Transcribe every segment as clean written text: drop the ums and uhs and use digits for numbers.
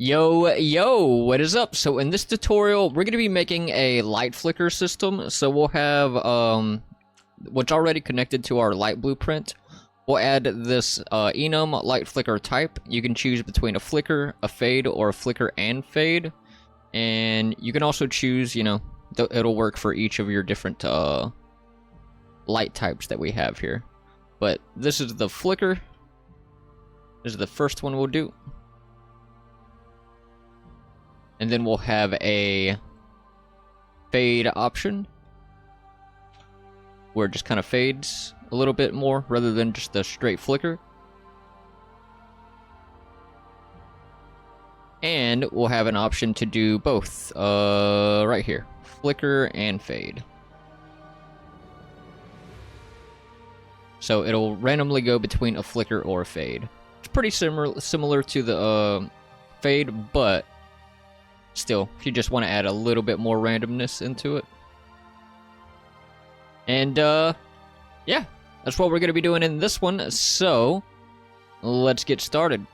Yo, what is up? So in this tutorial, we're going to be making a light flicker system. So we'll have what's already connected to our light blueprint. We'll add this Enum light flicker type. You can choose between a flicker, a fade, or a flicker and fade. And you can also choose, it'll work for each of your different light types that we have here. But this is the flicker. This is the first one we'll do. And then we'll have a fade option, where it just kind of fades a little bit more rather than just a straight flicker. And we'll have an option to do both, right here, flicker and fade. So it'll randomly go between a flicker or a fade. It's pretty similar to the fade, but still, if you just want to add a little bit more randomness into it. And, yeah, that's what we're going to be doing in this one, so let's get started.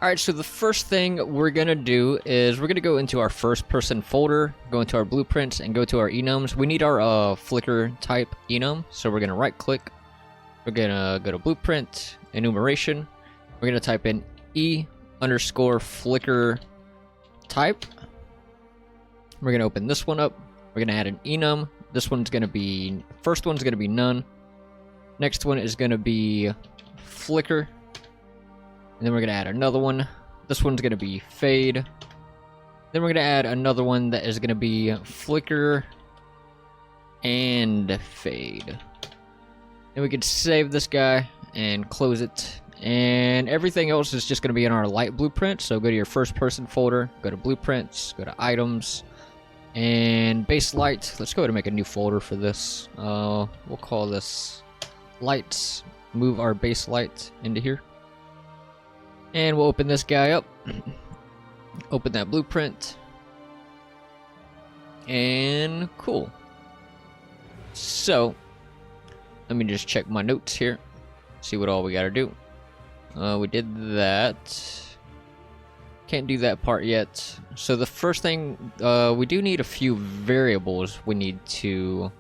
Alright, so the first thing we're going to do is we're going to go into our first-person folder, go into our blueprints, and go to our enums. We need our flicker type enum, so we're going to right-click. We're going to go to blueprint, enumeration. We're going to type in e_flicker type. We're going to open this one up. We're going to add an enum. This one's going to be, first one's going to be none. Next one is going to be flicker. And then we're going to add another one. This one's going to be fade. Then we're going to add another one that is going to be flicker and fade. And we can save this guy and close it. And everything else is just going to be in our light blueprint. So go to your first person folder, go to blueprints, go to items, and base light. Let's go ahead and make a new folder for this. We'll call this lights. Move our base light into here. And we'll open this guy up. Open that blueprint. And cool. So, let me just check my notes here. See what all we gotta do. We did that. Can't do that part yet. So the first thing, we do need a few variables we need to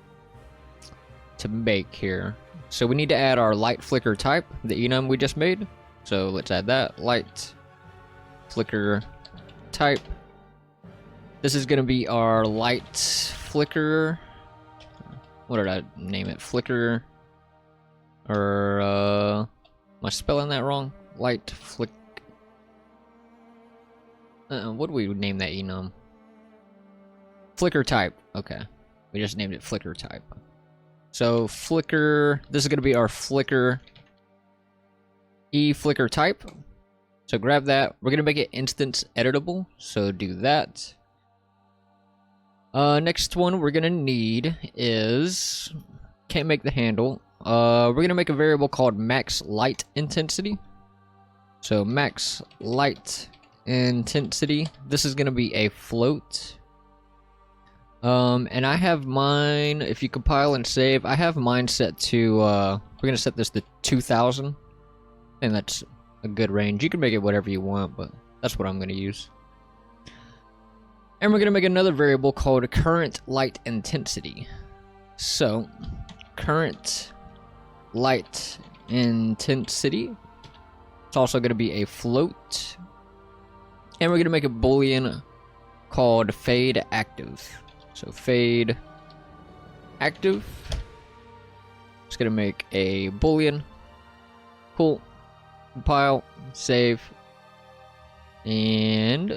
make here. So we need to add our light flicker type, the enum we just made. So let's add that, light flicker type. This is gonna be our light flicker. What did I name it? Flicker. Or, am I spelling that wrong? Light flick. What do we name that enum? Flicker type. Okay. We just named it flicker type. So, flicker. This is going to be our flicker. Flicker type. So, grab that. We're going to make it instance editable. So, do that. Next one we're going to need is. Can't make the handle. We're going to make a variable called max light intensity. So max light intensity. This is going to be a float. And I have mine, if you compile and save, I have mine set to, we're going to set this to 2000. And that's a good range. You can make it whatever you want, but that's what I'm going to use. And we're going to make another variable called current light intensity. So, current light intensity. It's also going to be a float. And we're going to make a boolean called fade active. So fade active. It's going to make a boolean. Cool. Compile, save. And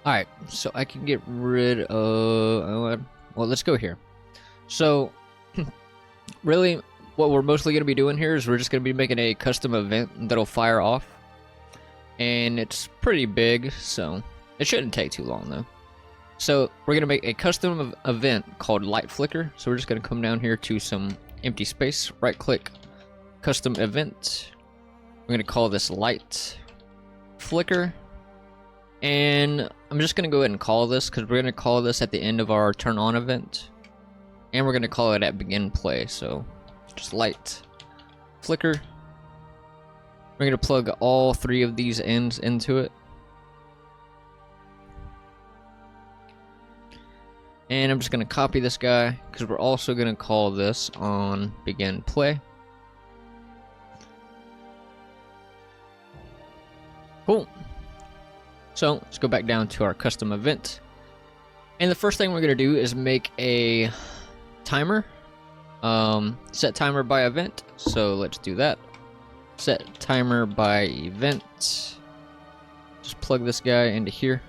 alright, so I can get rid of well, let's go here. So, really, what we're mostly going to be doing here is we're just going to be making a custom event that'll fire off. And it's pretty big, so it shouldn't take too long, though. So, we're going to make a custom event called light flicker. So, we're just going to come down here to some empty space, right-click, custom event. We're going to call this light flicker. And I'm just going to go ahead and call this, because we're going to call this at the end of our turn on event. And we're going to call it at begin play, so just light flicker. We're gonna plug all 3 of these ends into it. And I'm just gonna copy this guy because we're also gonna call this on begin play. Cool. So let's go back down to our custom event. And the first thing we're gonna do is make a timer. Set timer by event. So let's do that. Set timer by event. Just plug this guy into here.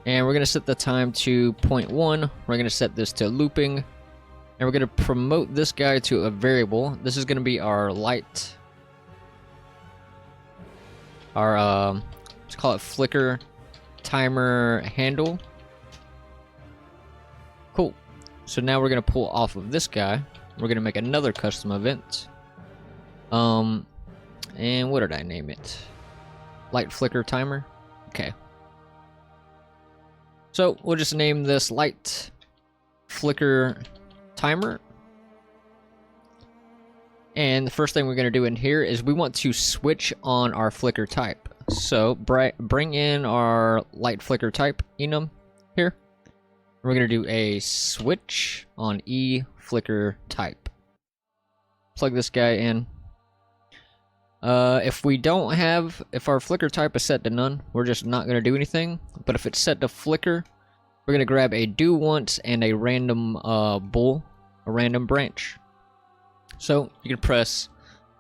And we're going to set the time to 0.1. We're going to set this to looping. And we're going to promote this guy to a variable. This is going to be our light. Let's call it flicker timer handle. Cool. So now we're going to pull off of this guy. We're going to make another custom event. And what did I name it? Light flicker timer. Okay. So we'll just name this light flicker timer. And the first thing we're going to do in here is we want to switch on our flicker type. So bring in our light flicker type enum here. We're going to do a switch on e flicker type. Plug this guy in. If our flicker type is set to none, we're just not going to do anything. But if it's set to flicker, we're going to grab a do once and a random bool, a random branch. So you can press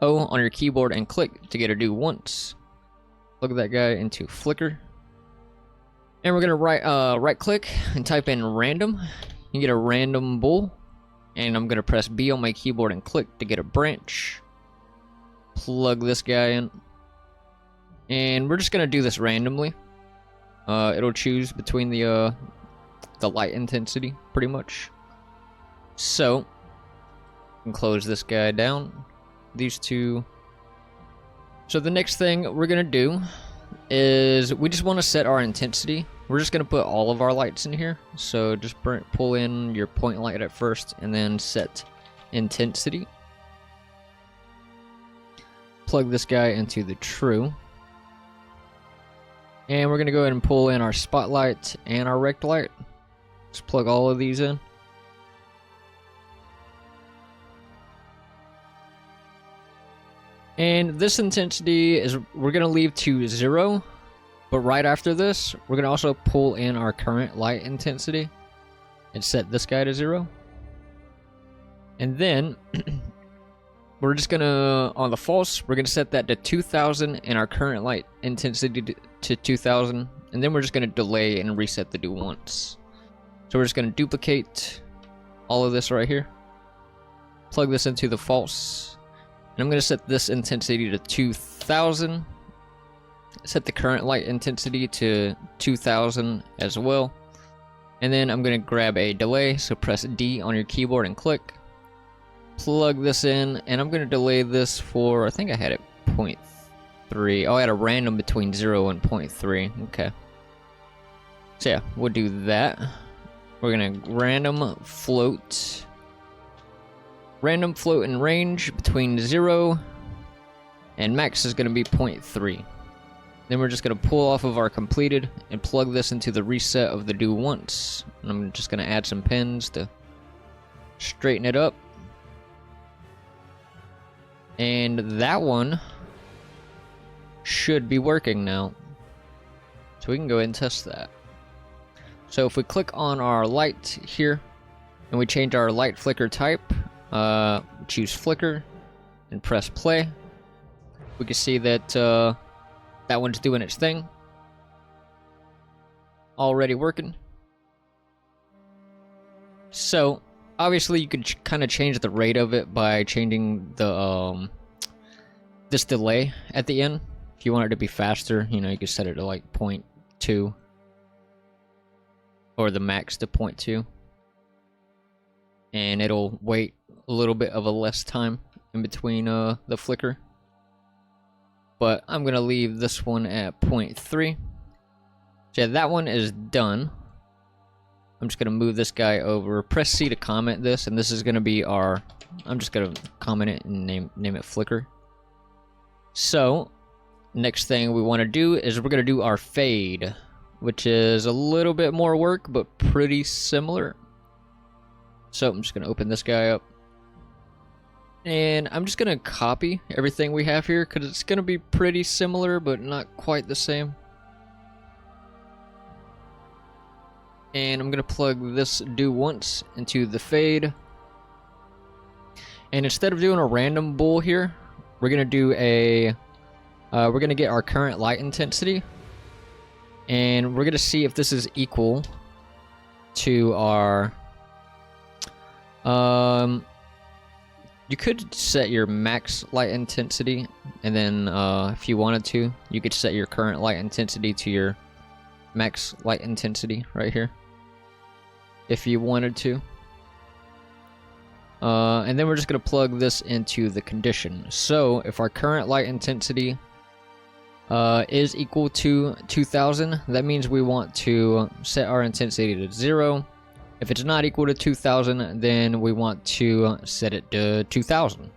O on your keyboard and click to get a do once. Plug that guy into flicker. And we're going to right click and type in random. You get a random bool. And I'm going to press B on my keyboard and click to get a branch. Plug this guy in. And we're just going to do this randomly. It'll choose between the light intensity, pretty much. So, we can close this guy down. These two. So the next thing we're going to do is we just want to set our intensity. We're just going to put all of our lights in here. So just pull in your point light at first and then set intensity. Plug this guy into the true. And we're going to go ahead and pull in our spotlight and our rect light. Just plug all of these in. And this intensity is we're going to leave to 0. But right after this, we're going to also pull in our current light intensity and set this guy to 0. And then we're just going to, on the false, we're going to set that to 2000 and our current light intensity to 2000. And then we're just going to delay and reset the do once. So we're just going to duplicate all of this right here. Plug this into the false. And I'm going to set this intensity to 2000. Set the current light intensity to 2000 as well. And then I'm going to grab a delay. So press D on your keyboard and click. Plug this in. And I'm going to delay this for, I think I had it 0.3. Oh, I had a random between 0 and 0.3. Okay. So yeah, we'll do that. We're going to random float in range between 0 and max is going to be 0.3. Then we're just going to pull off of our completed and plug this into the reset of the do once. And I'm just going to add some pins to straighten it up. And that one should be working now. So we can go ahead and test that. So if we click on our light here and we change our light flicker type, choose flicker and press play, we can see that that one's doing its thing. Already working. So obviously you could kind of change the rate of it by changing the this delay at the end. If you want it to be faster, you know, you could set it to like 0.2 or the max to 0.2. And it'll wait a little bit of a less time in between the flicker. But I'm going to leave this one at 0.3. So yeah, that one is done. I'm just going to move this guy over. Press C to comment this, and this is going to be our... I'm just going to comment it and name it flicker. So next thing we want to do is we're going to do our fade, which is a little bit more work, but pretty similar. So I'm just going to open this guy up. And I'm just going to copy everything we have here, because it's going to be pretty similar, but not quite the same. And I'm going to plug this do once into the fade. And instead of doing a random bool here, we're going to do a... we're going to get our current light intensity. And we're going to see if this is equal to our... you could set your max light intensity, and then if you wanted to, you could set your current light intensity to your max light intensity right here, if you wanted to. And then we're just going to plug this into the condition. So if our current light intensity is equal to 2000, that means we want to set our intensity to 0. If it's not equal to 2000, then we want to set it to 2000.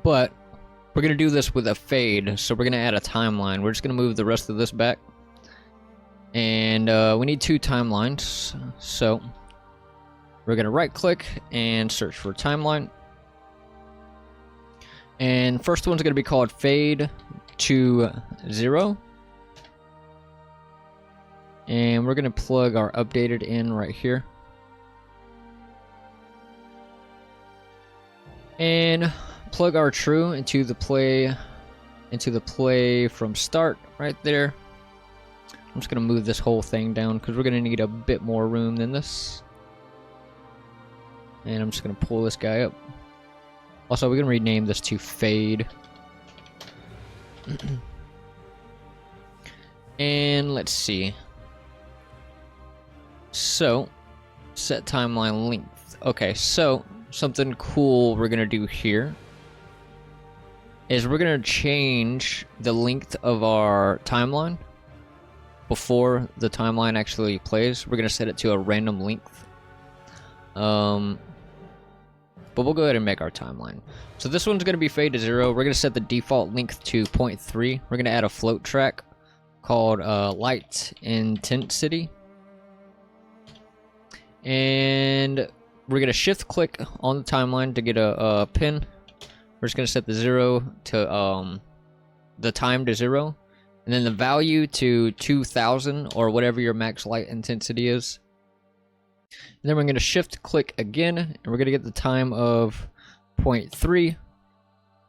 But we're going to do this with a fade, so we're going to add a timeline. We're just going to move the rest of this back. And we need 2 timelines, so we're going to right click and search for timeline. And first one's going to be called fade to 0. And we're going to plug our updated in right here. And plug our true into the play from start right there. I'm just going to move this whole thing down because we're going to need a bit more room than this. And I'm just going to pull this guy up. Also, we're going to rename this to fade. And let's see. So, set timeline length. Okay, so something cool we're going to do here is we're going to change the length of our timeline before the timeline actually plays. We're going to set it to a random length. But we'll go ahead and make our timeline. So this one's going to be fade to 0. We're going to set the default length to 0.3. We're going to add a float track called light intensity. And we're going to shift click on the timeline to get a pin. We're just going to set the 0 to the time to 0, and then the value to 2000 or whatever your max light intensity is. And then we're going to shift click again, and we're going to get the time of 0.3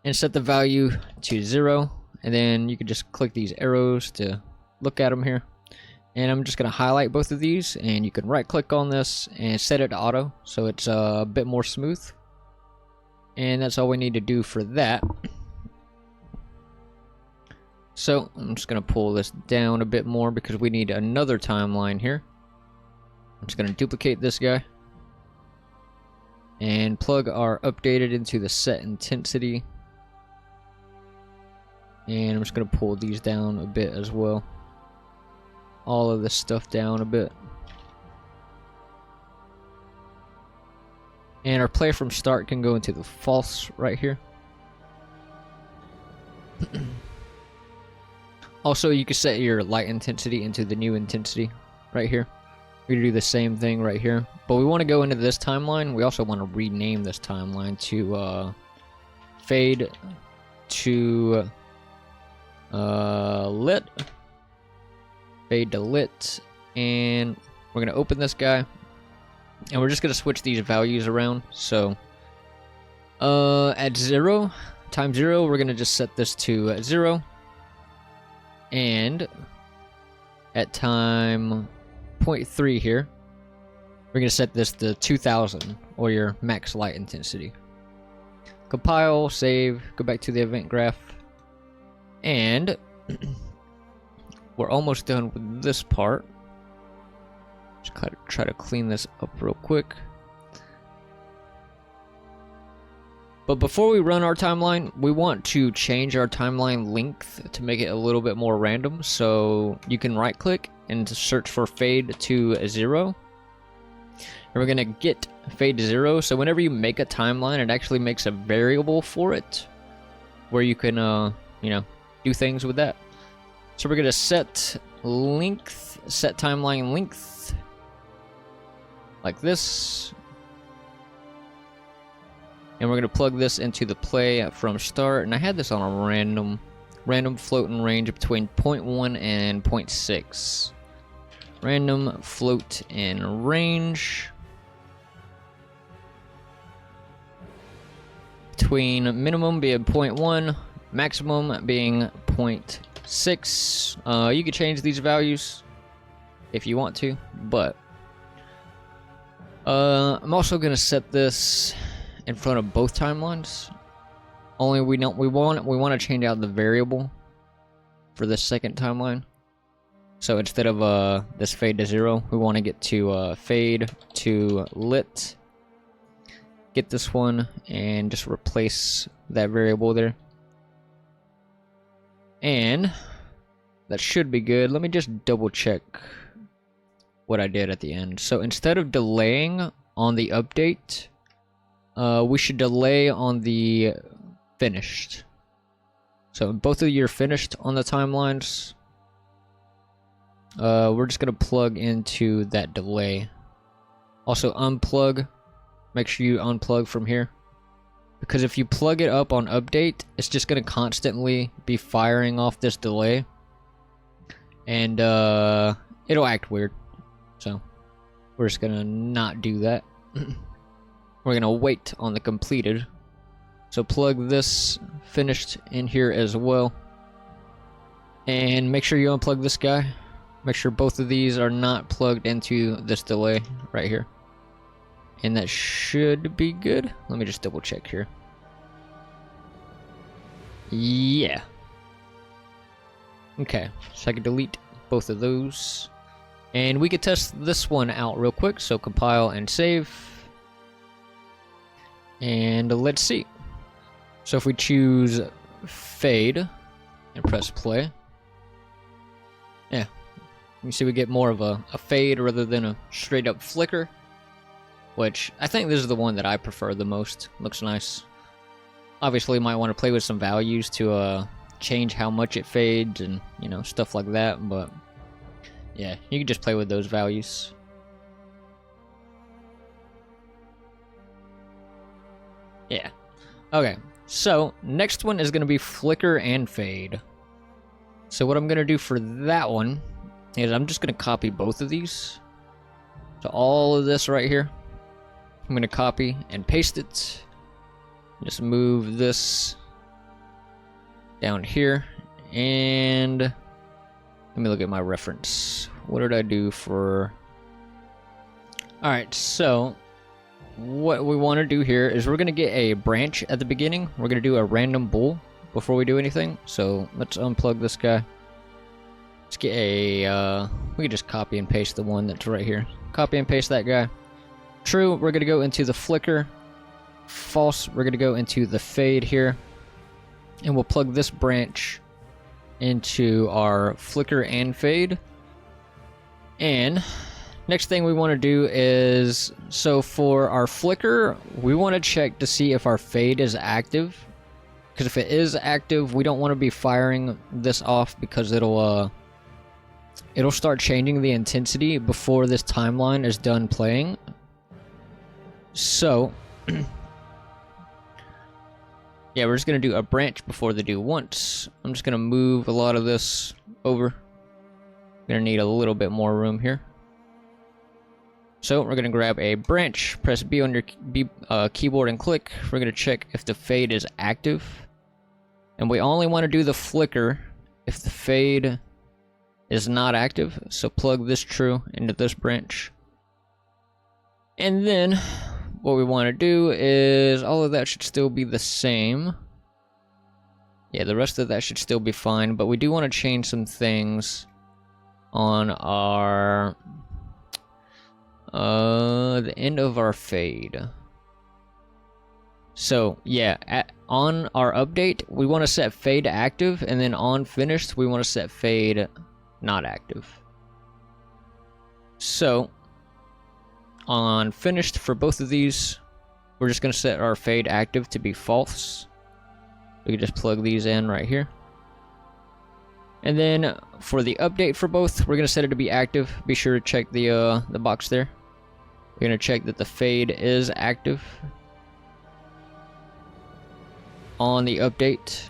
and set the value to 0. And then you can just click these arrows to look at them here. And I'm just going to highlight both of these, and you can right click on this and set it to auto so it's a bit more smooth. And that's all we need to do for that. So I'm just going to pull this down a bit more because we need another timeline here. I'm just going to duplicate this guy and plug our updated into the set intensity. And I'm just going to pull these down a bit as well. All of this stuff down a bit. And our play from start can go into the false right here. Also, you can set your light intensity into the new intensity right here. We're going to do the same thing right here. But we want to go into this timeline. We also want to rename this timeline to fade to lit. Fade to lit. And we're going to open this guy. And we're just going to switch these values around. So at 0, time 0, we're going to just set this to 0. And at time 0.3 here, we're going to set this to 2000, or your max light intensity. Compile, save, go back to the event graph. And we're almost done with this part. Just try to clean this up real quick. But before we run our timeline, we want to change our timeline length to make it a little bit more random. So you can right click and search for fade to 0. And we're going to get fade to 0. So whenever you make a timeline, it actually makes a variable for it. where you can, you know, do things with that. So we're gonna set length, set timeline length, like this. And we're gonna plug this into the play from start. And I had this on a random floating range between 0.1 and 0.6. Random float in range between minimum being 0.1, maximum being 0.6. You can change these values if you want to, but I'm also gonna set this in front of both timelines. Only we want to change out the variable for this second timeline. So instead of this fade to 0, we want to get to fade to lit. Get this one and just replace that variable there. And that should be good. Let me just double check what I did at the end. So instead of delaying on the update, we should delay on the finished. So both of you are finished on the timelines. We're just gonna plug into that delay. Also unplug. Make sure you unplug from here. Because if you plug it up on update, it's just gonna constantly be firing off this delay. And it'll act weird. So we're just gonna not do that. We're gonna wait on the completed. So plug this finished in here as well. And make sure you unplug this guy. Make sure both of these are not plugged into this delay right here. And that should be good. Let me just double check here. Yeah. Okay, so I can delete both of those. And we could test this one out real quick. So compile and save. And let's see. So if we choose fade and press play. Yeah. You see we get more of a fade rather than a straight up flicker. Which, I think this is the one that I prefer the most. Looks nice. Obviously, you might want to play with some values to change how much it fades and, you know, stuff like that. But, yeah, you can just play with those values. Yeah. Okay, so next one is going to be flicker and fade. So what I'm going to do for that one is I'm just going to copy both of these. So all of this right here. I'm going to copy and paste it. Just move this down here. And let me look at my reference. What did I do for... Alright, so what we want to do here is we're going to get a branch at the beginning. We're going to do a random bool before we do anything. So let's unplug this guy. Let's get a... we can just copy and paste the one that's right here. Copy and paste that guy. True, we're going to go into the flicker. False, we're going to go into the fade here. And we'll plug this branch into our flicker and fade. And next thing we want to do is, so for our flicker, we want to check to see if our fade is active. Because if it is active, we don't want to be firing this off because it'll start changing the intensity before this timeline is done playing. So, yeah, we're just going to do a branch before the do once. I'm just going to move a lot of this over. Going to need a little bit more room here. So, we're going to grab a branch, press B on your keyboard and click. We're going to check if the fade is active. And we only want to do the flicker if the fade is not active. So, plug this true into this branch. And then what we want to do is all of that should still be the same. Yeah, the rest of that should still be fine, but we do want to change some things on our the end of our fade. So yeah, on our update we want to set fade active, and then on finished we want to set fade not active. So on finished for both of these, we're just going to set our fade active to be false. We can just plug these in right here. And then for the update for both, we're gonna set it to be active. Be sure to check the box there. We're gonna check that the fade is active on the update.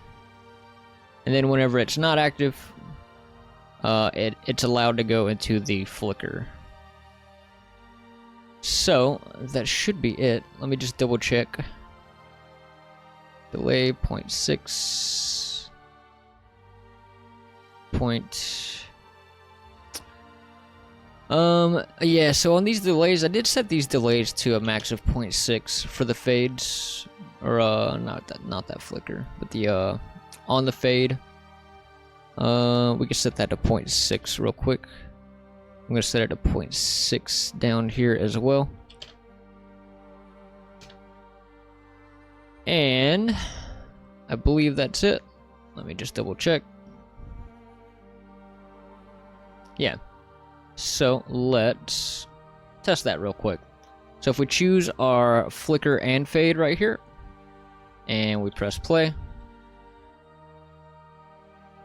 And then whenever it's not active, it's allowed to go into the flicker. So that should be it. Let me just double check. Delay 0.6. Yeah, so on these delays, I did set these delays to a max of 0.6 for the fades, or not that flicker, but the on the fade. We can set that to 0.6 real quick. I'm gonna set it to 0.6 down here as well. And I believe that's it. Let me just double check. Yeah. So let's test that real quick. So if we choose our flicker and fade right here, and we press play,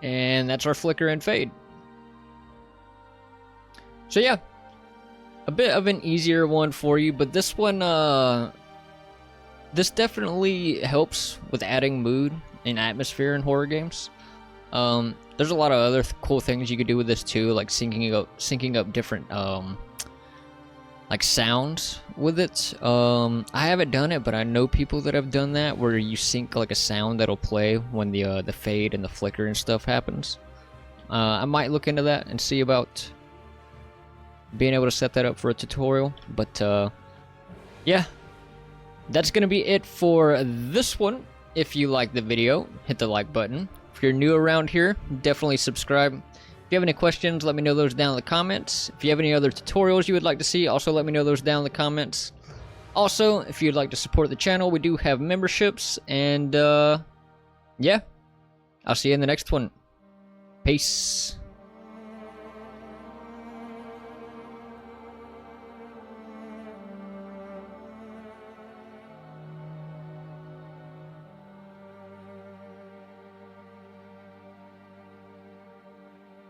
and that's our flicker and fade. So yeah, a bit of an easier one for you, but this one, this definitely helps with adding mood and atmosphere in horror games. There's a lot of other cool things you could do with this too, like syncing up different like sounds with it. I haven't done it, but I know people that have done that, where you sync like a sound that'll play when the fade and the flicker and stuff happens. I might look into that and see about being able to set that up for a tutorial. But yeah, that's gonna be it for this one. If you like the video, hit the like button. If you're new around here, definitely subscribe. If you have any questions, let me know those down in the comments. If you have any other tutorials you would like to see, also let me know those down in the comments. Also, if you'd like to support the channel, we do have memberships. And yeah, I'll see you in the next one. Peace.